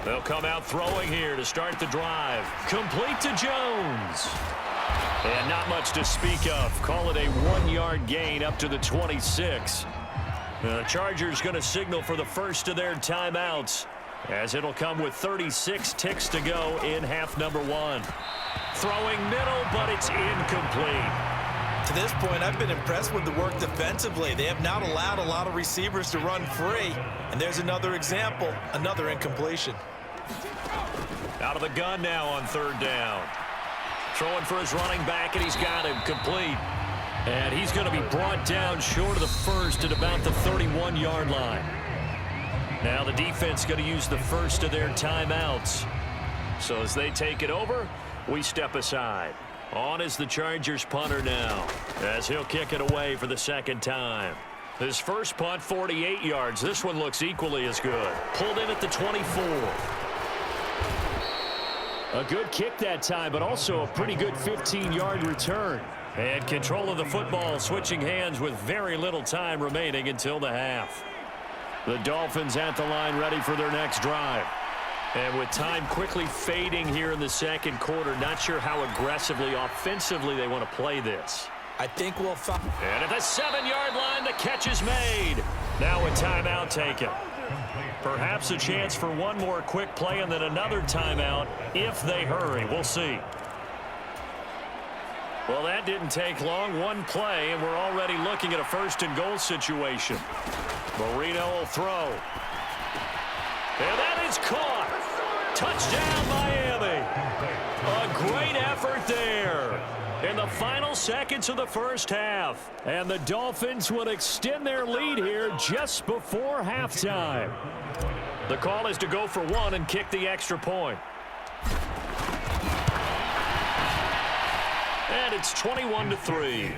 They'll come out throwing here to start the drive. Complete to Jones. And not much to speak of. Call it a 1-yard gain up to the 26. The Chargers going to signal for the first of their timeouts, as it'll come with 36 ticks to go in half number 1. Throwing middle, but it's incomplete. To this point, I've been impressed with the work defensively. They have not allowed a lot of receivers to run free. And there's another example, another incompletion. Out of the gun now on 3rd down. Throwing for his running back, and he's got him complete. And he's going to be brought down short of the first at about the 31-yard line. Now the defense going to use the first of their timeouts. So as they take it over, we step aside. On is the Chargers punter now, as he'll kick it away for the second time. His first punt, 48 yards. This one looks equally as good. Pulled in at the 24. A good kick that time, but also a pretty good 15-yard return. And control of the football switching hands with very little time remaining until the half. The Dolphins at the line ready for their next drive. And with time quickly fading here in the second quarter, not sure how aggressively, offensively they want to play this. I think we'll find. And at the 7-yard line, the catch is made. Now a timeout taken. Perhaps a chance for one more quick play and then another timeout if they hurry. We'll see. Well, that didn't take long. One play, and we're already looking at a 1st and goal situation. Marino will throw. And that is caught. Touchdown, Miami. A great effort there in the final seconds of the first half. And the Dolphins would extend their lead here just before halftime. The call is to go for one and kick the extra point. And it's 21-3.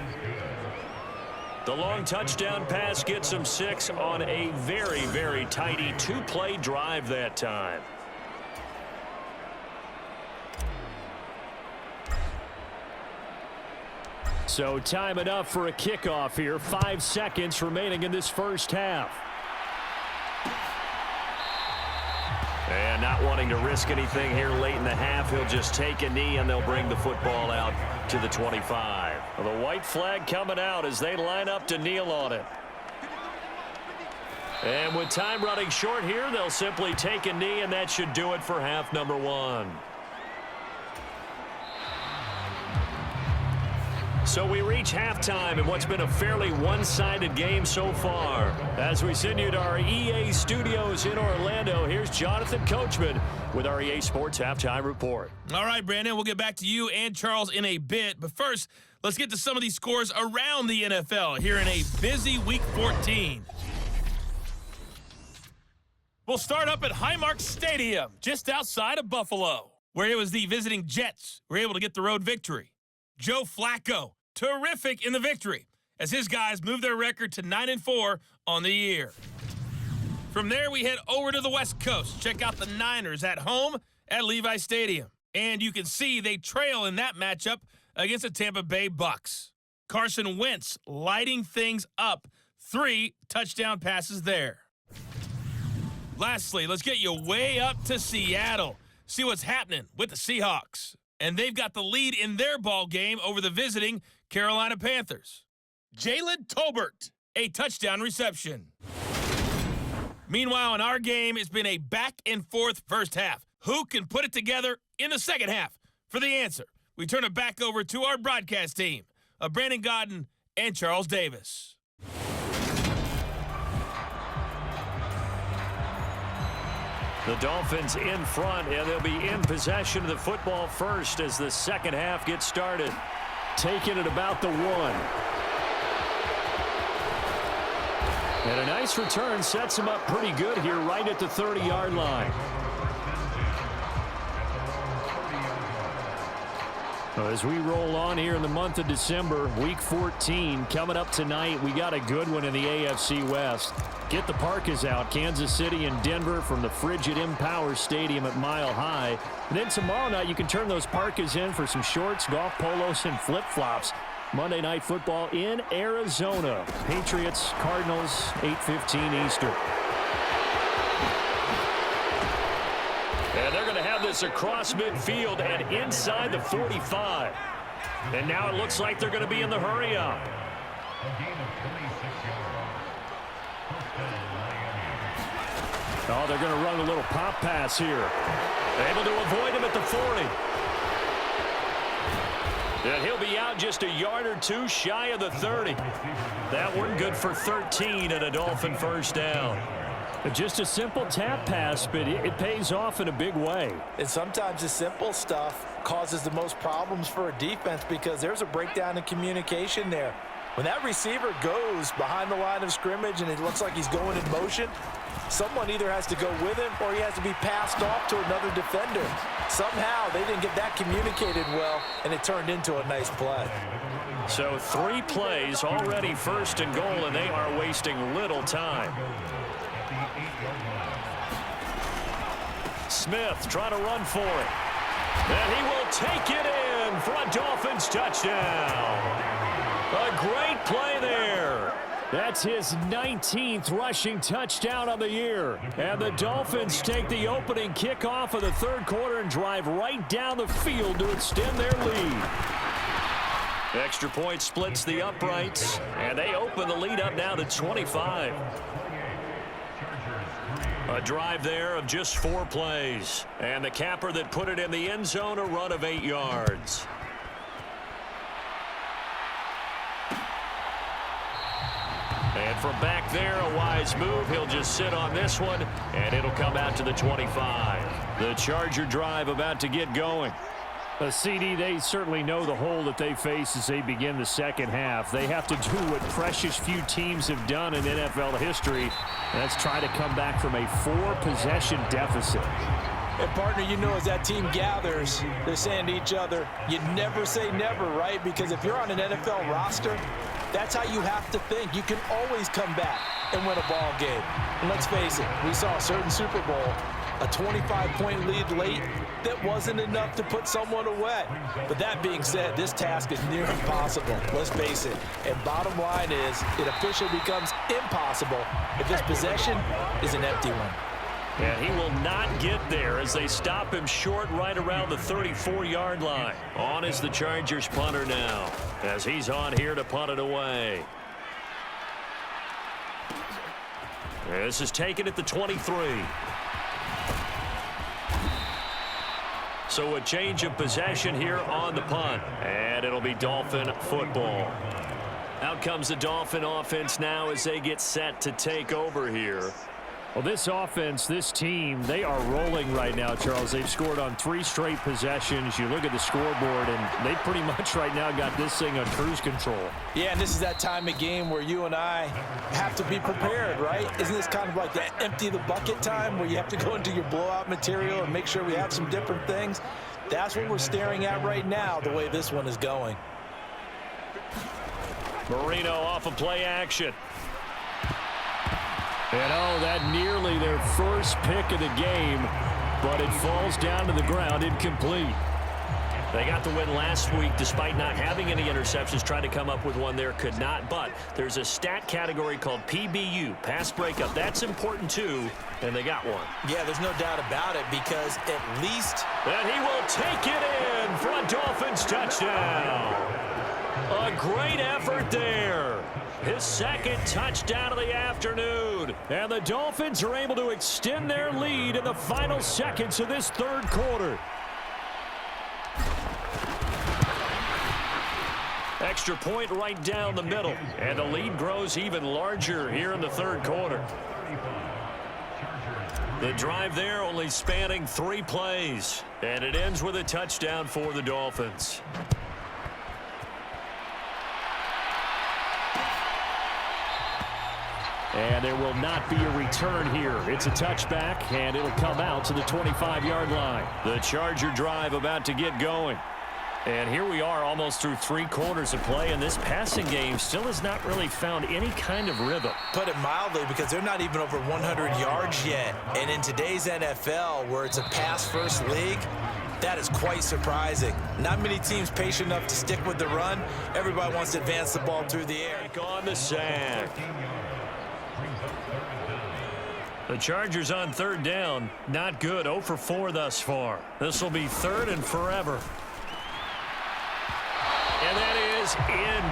The long touchdown pass gets them 6 on a very, very tidy 2-play drive that time. So time enough for a kickoff here. 5 seconds remaining in this first half. And not wanting to risk anything here late in the half, he'll just take a knee and they'll bring the football out to the 25. The white flag coming out as they line up to kneel on it. And with time running short here, they'll simply take a knee, and that should do it for half number 1. So we reach halftime in what's been a fairly one-sided game so far. As we send you to our EA studios in Orlando, here's Jonathan Coachman with our EA Sports Halftime Report. All right, Brandon, we'll get back to you and Charles in a bit. But first, let's get to some of these scores around the NFL here in a busy Week 14. We'll start up at Highmark Stadium, just outside of Buffalo, where it was the visiting Jets who were able to get the road victory. Joe Flacco, terrific in the victory, as his guys move their record to 9-4 on the year. From there, we head over to the West Coast. Check out the Niners at home at Levi Stadium. And you can see they trail in that matchup against the Tampa Bay Bucks. Carson Wentz lighting things up. 3 touchdown passes there. Lastly, let's get you way up to Seattle. See what's happening with the Seahawks. And they've got the lead in their ball game over the visiting Carolina Panthers. Jalen Tolbert, a touchdown reception. Meanwhile, in our game, it's been a back-and-forth first half. Who can put it together in the second half? For the answer, we turn it back over to our broadcast team of Brandon Godden and Charles Davis. The Dolphins in front, and they'll be in possession of the football first as the second half gets started. Taking it about the 1. And a nice return sets him up pretty good here right at the 30-yard line. As we roll on here in the month of December, Week 14 coming up tonight, we got a good one in the AFC West. Get the parkas out, Kansas City and Denver from the frigid Empower Stadium at Mile High. And then tomorrow night, you can turn those parkas in for some shorts, golf polos, and flip-flops. Monday Night Football in Arizona. Patriots, Cardinals, 8:15 Eastern. And they're going to have this across midfield and inside the 45. And now it looks like they're going to be in the hurry-up. Oh, they're going to run a little pop pass here. Able to avoid him at the 40. And he'll be out just a yard or two shy of the 30. That one good for 13 and a Dolphin first down. Just a simple tap pass, but it pays off in a big way. And sometimes the simple stuff causes the most problems for a defense because there's a breakdown in communication there. When that receiver goes behind the line of scrimmage and it looks like he's going in motion, someone either has to go with him or he has to be passed off to another defender. Somehow they didn't get that communicated well, and it turned into a nice play. So 3 plays already first and goal, and they are wasting little time. Smith trying to run for it. And he will take it in for a Dolphins touchdown. A great play there. That's his 19th rushing touchdown of the year. And the Dolphins take the opening kickoff of the third quarter and drive right down the field to extend their lead. Extra point splits the uprights, and they open the lead up now to 25. A drive there of just 4 plays. And the capper that put it in the end zone, a run of 8 yards. And from back there, a wise move. He'll just sit on this one, and it'll come out to the 25. The Charger drive about to get going. CD, they certainly know the hole that they face as they begin the second half. They have to do what precious few teams have done in NFL history, and that's try to come back from a 4-possession deficit. And, partner, you know, as that team gathers, they're saying to each other, you never say never, right? Because if you're on an NFL roster, that's how you have to think. You can always come back and win a ball game. And let's face it, we saw a certain Super Bowl, a 25-point lead late that wasn't enough to put someone away. But that being said, this task is near impossible. Let's face it. And bottom line is, it officially becomes impossible if this possession is an empty one. And he will not get there as they stop him short right around the 34-yard line. On is the Chargers punter now as he's on here to punt it away. This is taken at the 23. So a change of possession here on the punt. And it'll be Dolphin football. Out comes the Dolphin offense now as they get set to take over here. Well, this offense, this team, they are rolling right now, Charles. They've scored on 3 straight possessions. You look at the scoreboard, and they pretty much right now got this thing on cruise control. Yeah, and this is that time of game where you and I have to be prepared, right? Isn't this kind of like that empty the bucket time where you have to go into your blowout material and make sure we have some different things? That's what we're staring at right now, the way this one is going. Marino off of play action. And oh, that nearly their first pick of the game, but it falls down to the ground incomplete. They got the win last week despite not having any interceptions. Tried to come up with one there, could not. But there's a stat category called PBU, pass breakup. That's important too, and they got one. Yeah, there's no doubt about it because at least... And he will take it in for a Dolphins touchdown. A great effort there. His second touchdown of the afternoon. And the Dolphins are able to extend their lead in the final seconds of this third quarter. Extra point right down the middle. And the lead grows even larger here in the third quarter. The drive there only spanning 3 plays. And it ends with a touchdown for the Dolphins. And there will not be a return here. It's a touchback, and it'll come out to the 25-yard line. The Charger drive about to get going. And here we are almost through 3 quarters of play, and this passing game still has not really found any kind of rhythm. Put it mildly, because they're not even over 100 yards yet. And in today's NFL, where it's a pass-first league, that is quite surprising. Not many teams patient enough to stick with the run. Everybody wants to advance the ball through the air. On the sack. The Chargers on third down. Not good. 0 for 4 thus far. This will be third and forever. And that is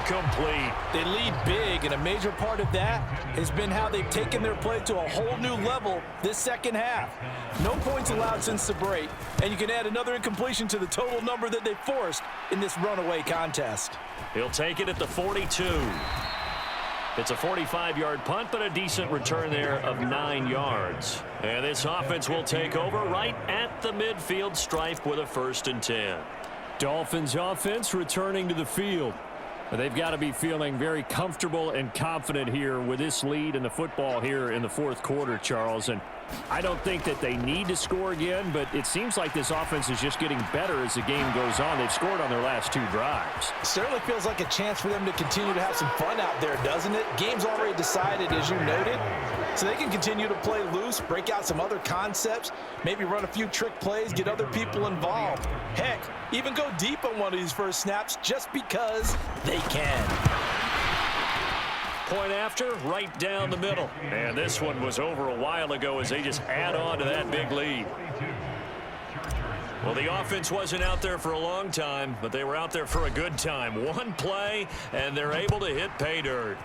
incomplete. They lead big, and a major part of that has been how they've taken their play to a whole new level this second half. No points allowed since the break, and you can add another incompletion to the total number that they forced in this runaway contest. He'll take it at the 42. It's a 45-yard punt, but a decent return there of 9 yards. And this offense will take over right at the midfield stripe with a 1st and 10. Dolphins offense returning to the field. They've got to be feeling very comfortable and confident here with this lead in the football here in the 4th quarter, Charles. And I don't think that they need to score again, but it seems like this offense is just getting better as the game goes on. They've scored on their last 2 drives. Certainly feels like a chance for them to continue to have some fun out there, doesn't it? Game's already decided, as you noted, so they can continue to play loose, break out some other concepts, maybe run a few trick plays, get other people involved. Heck, even go deep on one of these first snaps just because they can. Point after, right down the middle. And this one was over a while ago as they just add on to that big lead. Well, the offense wasn't out there for a long time, but they were out there for a good time. One play, and they're able to hit pay dirt.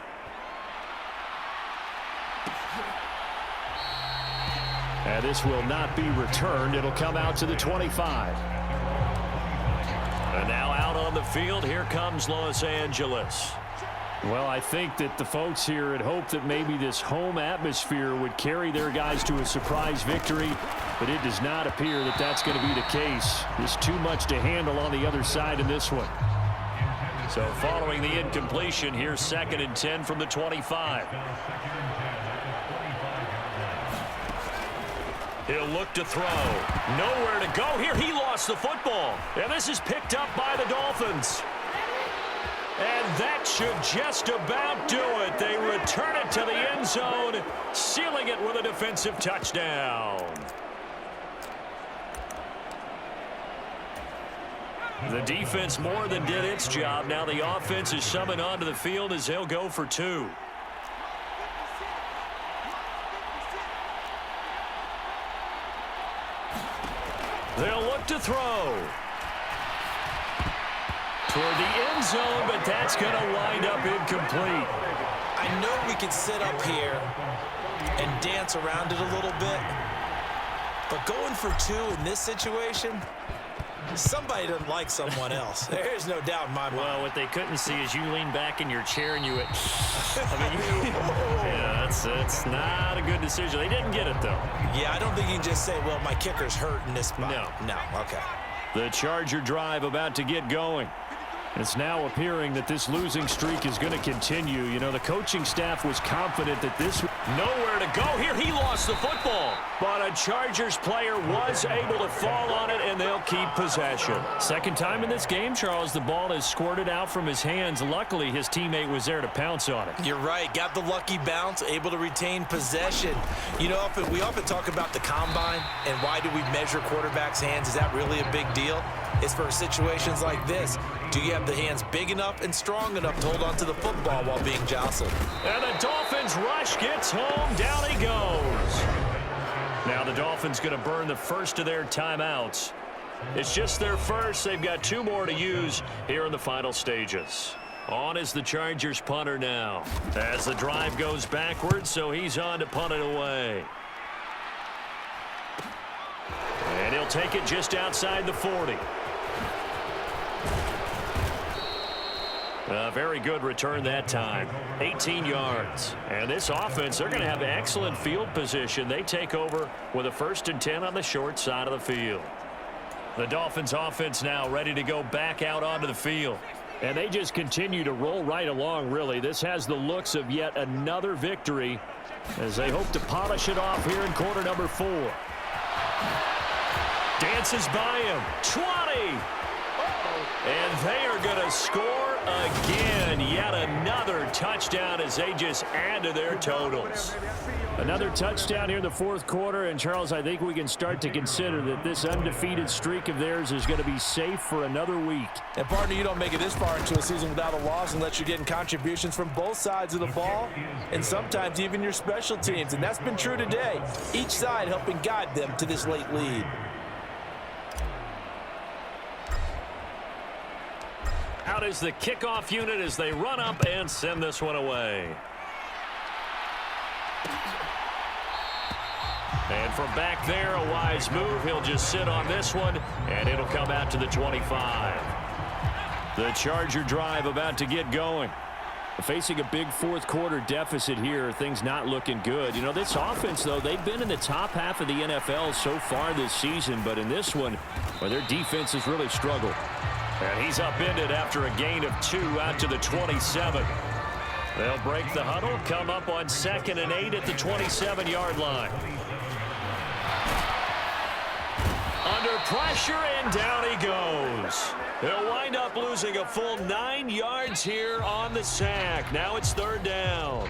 And this will not be returned. It'll come out to the 25. And now out on the field, here comes Los Angeles. Well, I think that the folks here had hoped that maybe this home atmosphere would carry their guys to a surprise victory, but it does not appear that that's going to be the case. There's too much to handle on the other side in this one. So following the incompletion, here's 2nd and 10 from the 25. He'll look to throw. Nowhere to go here. He lost the football. And this is picked up by the Dolphins. And that should just about do it. They return it to the end zone, sealing it with a defensive touchdown. The defense more than did its job. Now the offense is summoned onto the field as they'll go for 2. They'll look to throw. Toward the end zone, but that's going to wind up incomplete. I know we could sit up here and dance around it a little bit, but going for 2 in this situation, somebody doesn't like someone else. There's no doubt in my mind. Well, what they couldn't see is you lean back in your chair and you went, yeah, that's not a good decision. They didn't get it, though. Yeah, I don't think you can just say, well, my kicker's hurt in this spot. No, okay. The Charger drive about to get going. It's now appearing that this losing streak is going to continue. You know, the coaching staff was confident that this... Nowhere to go here. He lost the football. But a Chargers player was able to fall on it, and they'll keep possession. Second time in this game, Charles, the ball has squirted out from his hands. Luckily, his teammate was there to pounce on it. You're right. Got the lucky bounce, able to retain possession. You know, we often talk about the combine and why do we measure quarterbacks' hands. Is that really a big deal? It's for situations like this. Do you have the hands big enough and strong enough to hold on to the football while being jostled? And the Dolphins rush gets home. Down he goes. Now the Dolphins going to burn the first of their timeouts. It's just their first. They've got 2 more to use here in the final stages. On is the Chargers punter now. As the drive goes backwards, so he's on to punt it away. And he'll take it just outside the 40. A very good return that time. 18 yards. And this offense, they're going to have excellent field position. They take over with a 1st and 10 on the short side of the field. The Dolphins offense now ready to go back out onto the field. And they just continue to roll right along, really. This has the looks of yet another victory as they hope to polish it off here in quarter number 4. Dances by him. 20. And they are going to score again. Yet another touchdown as they just add to their totals. Another touchdown here in the fourth quarter. And, Charles, I think we can start to consider that this undefeated streak of theirs is going to be safe for another week. And, partner, you don't make it this far into a season without a loss unless you're getting contributions from both sides of the ball and sometimes even your special teams. And that's been true today. Each side helping guide them to this late lead. Out is the kickoff unit as they run up and send this one away. And from back there, a wise move. He'll just sit on this one, and it'll come out to the 25. The Charger drive about to get going. Facing a big fourth quarter deficit here, things not looking good. You know, this offense, though, they've been in the top half of the NFL so far this season, but in this one, well, their defense has really struggled. And he's upended after a gain of 2 out to the 27. They'll break the huddle, come up on 2nd and 8 at the 27-yard line. Under pressure, and down he goes. They'll wind up losing a full 9 yards here on the sack. Now it's 3rd down.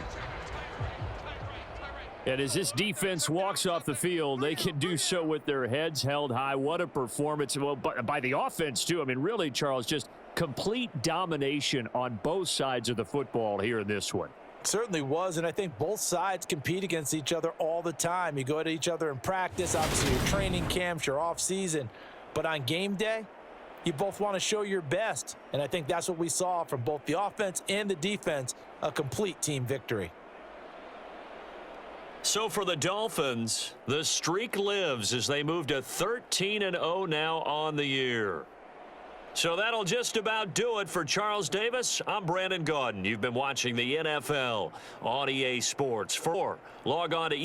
And as this defense walks off the field, they can do so with their heads held high. What a performance. Well, by the offense, too. I mean, really, Charles, just complete domination on both sides of the football here in this one. Certainly was, and I think both sides compete against each other all the time. You go at each other in practice, obviously your training camps, your off-season. But on game day, you both want to show your best. And I think that's what we saw from both the offense and the defense, a complete team victory. So for the Dolphins, the streak lives as they move to 13-0 now on the year. So that'll just about do it for Charles Davis. I'm Brandon Gaudin. You've been watching the NFL on EA Sports. For more, log on to